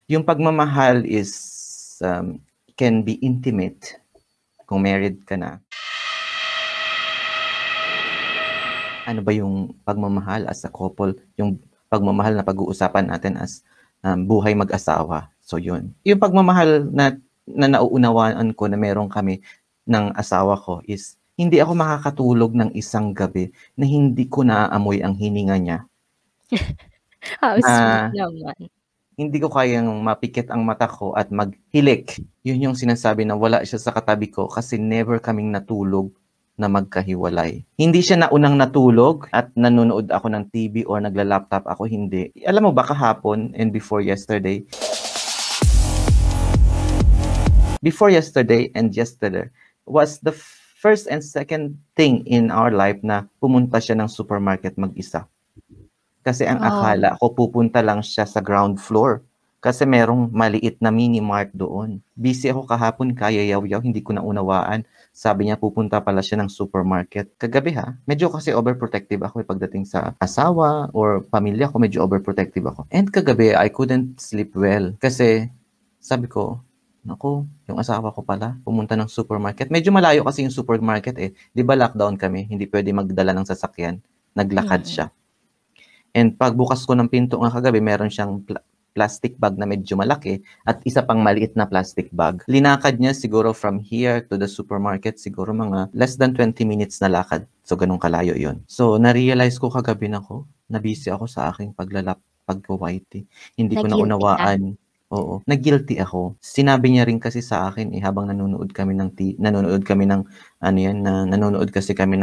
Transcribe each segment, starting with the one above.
Yung pagmamahal is can be intimate kung married ka na. Ano ba yung pagmamahal as a couple? Yung pagmamahal na pag-uusapan natin as buhay mag-asawa. So yun. Yung pagmamahal na nauunawaan ko na meron kami ng asawa ko is hindi ako makakatulog ng isang gabi na hindi ko naaamoy ang hininga niya. How sweet naman. Hindi ko kayang mapikit ang mata ko at maghilik. Yun yung sinasabi na wala siya sa katabi ko kasi never kaming natulog na magkahiwalay. Hindi siya naunang natulog at nanonood ako ng TV or nagla-laptop ako, hindi. Alam mo ba kahapon and before yesterday and yesterday was the first and second thing in our life na pumunta siya ng supermarket mag-isa. Kasi ang akala ko pupunta lang siya sa ground floor. Kasi merong maliit na mini mart doon. Busy ako kahapon, kaya yaw-yaw, hindi ko naunawaan. Sabi niya pupunta pala siya ng supermarket. Kagabi medyo kasi overprotective ako pagdating sa asawa or pamilya ko, medyo overprotective ako. And kagabi, I couldn't sleep well. Kasi sabi ko, naku, yung asawa ko pala, pumunta ng supermarket. Medyo malayo kasi yung supermarket eh. Di ba lockdown kami, hindi pwede magdala ng sasakyan. Naglakad siya. And pagbukas ko ng pinto nga kagabi, meron siyang plastic bag na medyo malaki at isa pang maliit na plastic bag. Linakad niya siguro from here to the supermarket, siguro mga less than 20 minutes na lakad. So, ganun kalayo yun. So, na-realize ko kagabi na busy ako sa aking pag-YT. Hindi ko naunawaan. Oo, nag-guilty ako. Sinabi niya rin kasi sa akin habang nanonood kami ng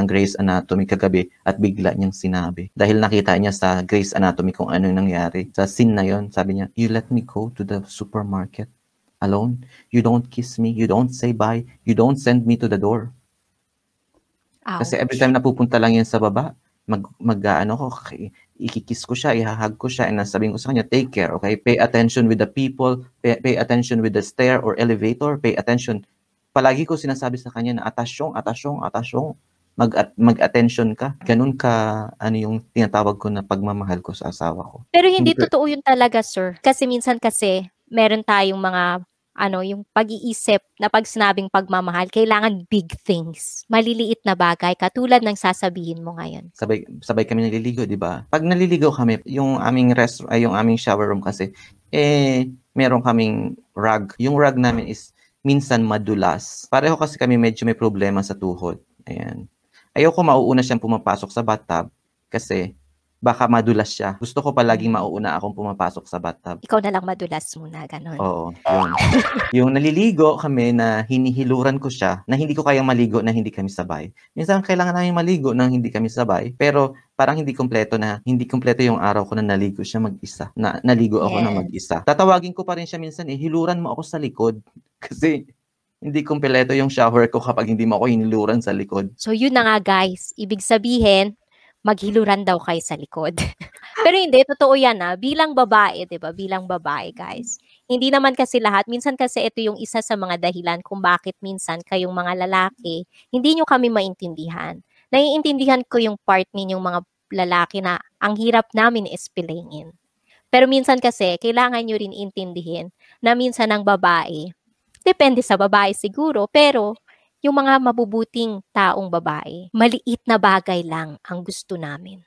Grey's Anatomy kagabi at bigla niyang sinabi. Dahil nakita niya sa Grey's Anatomy kung ano yung nangyari. Sa scene na yon, sabi niya, "You let me go to the supermarket alone. You don't kiss me, you don't say bye, you don't send me to the door." Ouch. Kasi every time napupunta lang yan sa baba, ikikiss ko siya, ihahag ko siya, and sabihin ko sa kanya, take care, okay? Pay attention with the people, pay attention with the stair or elevator, pay attention. Palagi ko sinasabi sa kanya na atasyong, mag-attention ka. Ganun ka, yung tinatawag ko na pagmamahal ko sa asawa ko. Pero hindi totoo yun talaga, sir. Kasi minsan meron tayong mga yung pag-iisip na pag sinabing pagmamahal, kailangan big things. Maliliit na bagay, katulad ng sasabihin mo ngayon. Sabay kami naliligo, di ba? Pag naliligo kami, yung aming shower room kasi, meron kaming rug. Yung rug namin is minsan madulas. Pareho kasi kami medyo may problema sa tuhod. Ayan. Ayoko mauuna siyang pumapasok sa bathtub kasi baka madulas siya. Gusto ko palaging mauuna akong pumapasok sa bathtub. Ikaw na lang madulas muna, ganun. Oo, yun. Yung naliligo kami na hinihiluran ko siya, na hindi ko kayang maligo na hindi kami sabay. Minsan kailangan namin maligo na hindi kami sabay, pero parang hindi kompleto yung araw ko na naligo siya mag-isa. Naligo ako na mag-isa. Tatawagin ko pa rin siya minsan, hiluran mo ako sa likod. Kasi hindi kompleto yung shower ko kapag hindi mo ako hiniluran sa likod. So yun na nga guys, ibig sabihin, maghiluran daw kayo sa likod. Pero hindi, totoo yan bilang babae, di ba? Bilang babae, guys. Hindi naman kasi lahat. Minsan kasi ito yung isa sa mga dahilan kung bakit minsan kayong mga lalaki, hindi nyo kami maintindihan. Naiintindihan ko yung part ninyong mga lalaki na ang hirap namin ispilingin. Pero minsan kasi, kailangan nyo rin intindihin na minsan ang babae, depende sa babae siguro, pero yung mga mabubuting taong babae, maliit na bagay lang ang gusto namin.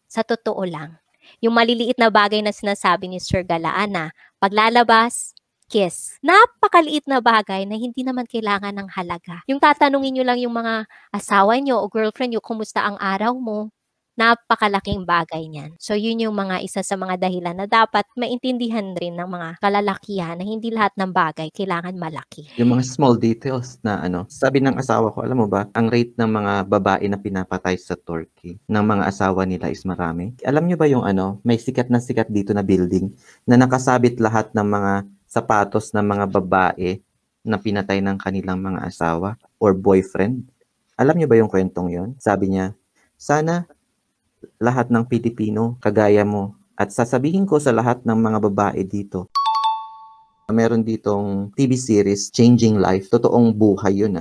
Sa totoo lang. Yung maliliit na bagay na sinasabi ni Sir Galaan na paglalabas, kiss. Napakaliit na bagay na hindi naman kailangan ng halaga. Yung tatanungin nyo lang yung mga asawa nyo o girlfriend nyo, kumusta ang araw mo? Napakalaking bagay niyan. So, yun yung mga isa sa mga dahilan na dapat maintindihan rin ng mga kalalakihan na hindi lahat ng bagay kailangan malaki. Yung mga small details na sabi ng asawa ko, alam mo ba, ang rate ng mga babae na pinapatay sa Turkey ng mga asawa nila is marami. Alam nyo ba yung may sikat dito na building na nakasabit lahat ng mga sapatos ng mga babae na pinatay ng kanilang mga asawa or boyfriend? Alam nyo ba yung kwentong yon? Sabi niya, sana lahat ng Pilipino kagaya mo at sasabihin ko sa lahat ng mga babae dito, meron ditong TV series, Changing Life. Totoong buhay yun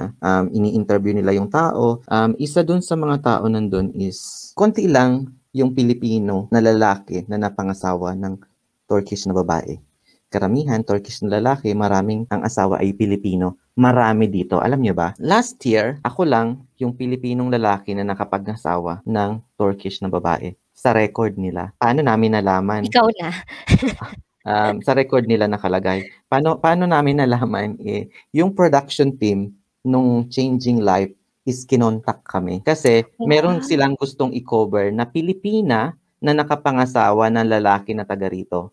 ini-interview nila yung tao. Isa dun sa mga tao nandun is, konti lang yung Pilipino na lalaki na napangasawa ng Turkish na babae. karamihan, Turkish na lalaki, maraming ang asawa ay Pilipino. Marami dito. Alam niyo ba? Last year, ako lang yung Pilipinong lalaki na nakapag-asawa ng Turkish na babae. Sa record nila. Paano namin nalaman? Ikaw na. Sa record nila nakalagay. Paano namin nalaman yung production team nung Changing Life is kinontak kami. Kasi meron silang gustong i-cover na Pilipina na nakapangasawa ng lalaki na taga rito.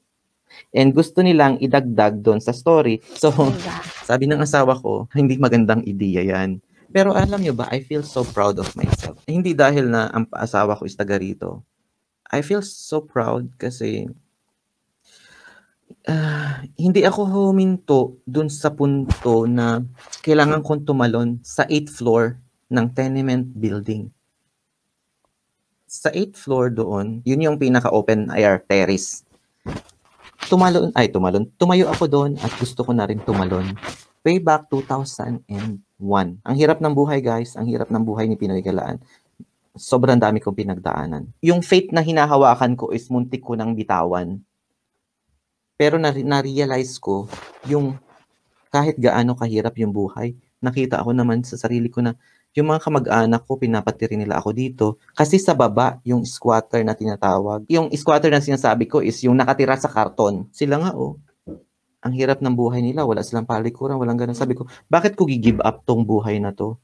And gusto nilang idagdag doon sa story. So, sabi ng asawa ko, hindi magandang ideya yan. Pero alam nyo ba, I feel so proud of myself. Hindi dahil na ang asawa ko is taga rito. I feel so proud kasi hindi ako huminto dun sa punto na kailangan kong tumalon sa 8th floor ng tenement building. Sa 8th floor doon, yun yung pinaka-open air terrace. Tumayo ako doon at gusto ko na rin tumalon. Way back 2001. Ang hirap ng buhay, guys. Ang hirap ng buhay ni Pinoy Galaan. Sobrang dami kong pinagdaanan. Yung fate na hinahawakan ko is muntik ko nang bitawan. Pero na-realize ko yung kahit gaano kahirap yung buhay, nakita ako naman sa sarili ko na yung mga kamag-anak ko, pinapatiri nila ako dito. Kasi sa baba, yung squatter na tinatawag. Yung squatter na sinasabi ko is yung nakatira sa karton. Sila nga, ang hirap ng buhay nila. Wala silang palikuran, walang ganun. Sabi ko, bakit ko gi-give up tong buhay na to?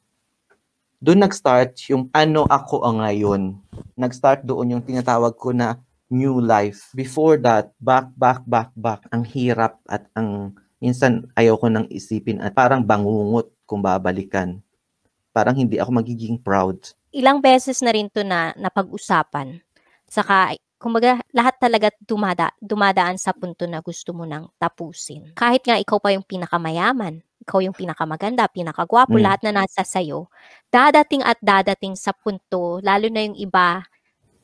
Doon nag-start yung ano ako ngayon. Nag-start doon yung tinatawag ko na new life. Before that, back. Ang hirap at ang minsan ayaw ko nang isipin at parang bangungot kung babalikan. Parang hindi ako magiging proud. Ilang beses na rin to na napag-usapan. Saka, kumbaga, lahat talaga dumadaan sa punto na gusto mo nang tapusin. Kahit nga ikaw pa yung pinakamayaman, ikaw yung pinakamaganda, pinakagwapo, lahat na nasa sayo, dadating sa punto, lalo na yung iba,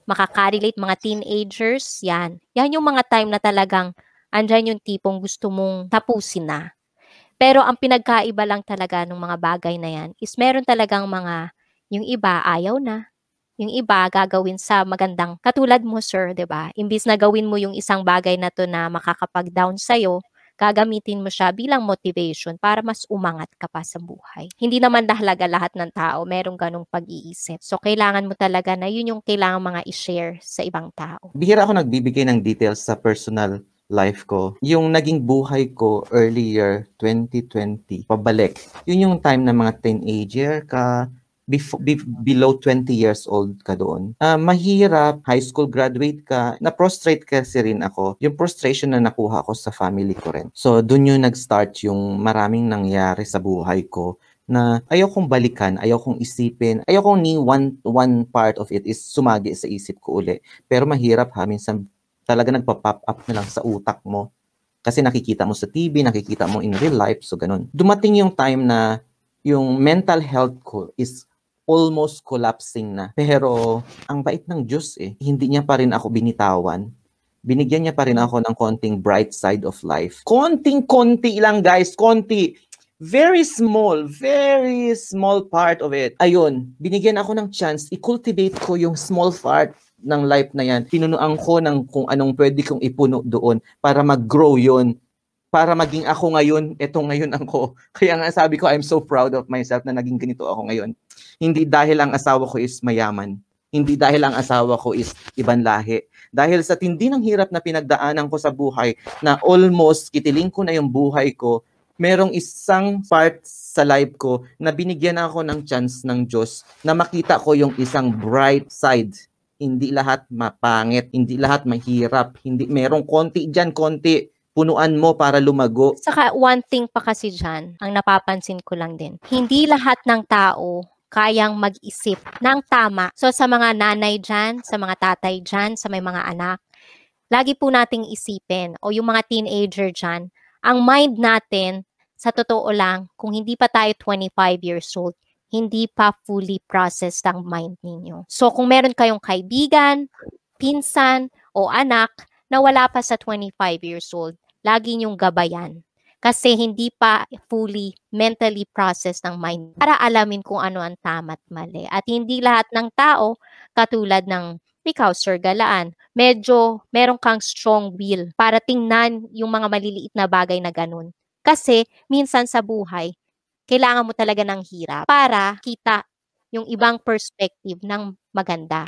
makaka-relate, mga teenagers, yan yung mga time na talagang andyan yung tipong gusto mong tapusin na. Pero ang pinagkaiba lang talaga ng mga bagay na yan is meron talagang yung iba ayaw na, yung iba gagawin sa magandang, katulad mo sir, 'di ba? Imbis na gawin mo yung isang bagay na to na makakapag-down sa'yo, gagamitin mo siya bilang motivation para mas umangat ka pa sa buhay. Hindi naman halaga lahat ng tao merong ganong pag-iisip. So, kailangan mo talaga na yun yung kailangan mga i-share sa ibang tao. Bihira ako nagbibigay ng details sa personal life ko. Yung naging buhay ko earlier 2020, pabalik. Yun yung time na mga teenager ka, below 20 years old ka doon. Mahirap, high school graduate ka, na-prostrate kasi rin ako. Yung prostration na nakuha ko sa family ko rin. So, dun yung nag-start yung maraming nangyari sa buhay ko na ayaw kong balikan, ayaw kong isipin, ayaw kong ni one part of it is sumagi sa isip ko uli. Pero mahirap ha, minsan talaga nagpa-pop up na lang sa utak mo. Kasi nakikita mo sa TV, nakikita mo in real life, so ganun. Dumating yung time na yung mental health ko is almost collapsing na. Pero ang bait ng Diyos hindi niya pa rin ako binitawan. Binigyan niya pa rin ako ng konting bright side of life. Konting-konti lang guys, konti. Very small part of it. Ayun, binigyan ako ng chance, i-cultivate ko yung small part ng life na yan. Pinunuan ko ng kung anong pwede kong ipuno doon para mag-grow yun. Para maging ako ngayon, ngayon ako. Kaya nga sabi ko, I'm so proud of myself na naging ganito ako ngayon. Hindi dahil ang asawa ko is mayaman. Hindi dahil ang asawa ko is ibang lahi. Dahil sa tindi ng hirap na pinagdaanan ko sa buhay, na almost kitiling ko na yung buhay ko, merong isang part sa life ko na binigyan ako ng chance ng Diyos na makita ko yung isang bright side. Hindi lahat mapangit, hindi lahat mahirap, hindi merong konti dyan, konti. Punuan mo para lumago. Saka one thing pa kasi dyan, ang napapansin ko lang din, hindi lahat ng tao kayang mag-isip ng tama. So sa mga nanay dyan, sa mga tatay dyan, sa may mga anak, lagi po nating isipin, o yung mga teenager dyan, ang mind natin, sa totoo lang, kung hindi pa tayo 25 years old, hindi pa fully processed ang mind ninyo. So kung meron kayong kaibigan, pinsan, o anak na wala pa sa 25 years old, lagi niyong gabayan. Kasi hindi pa fully mentally processed ng mind para alamin kung ano ang tama at mali. At hindi lahat ng tao, katulad ng Ikaw, Sir Galaan, medyo meron kang strong will para tingnan yung mga maliliit na bagay na ganun. Kasi minsan sa buhay, kailangan mo talaga ng hirap para kita yung ibang perspective ng maganda.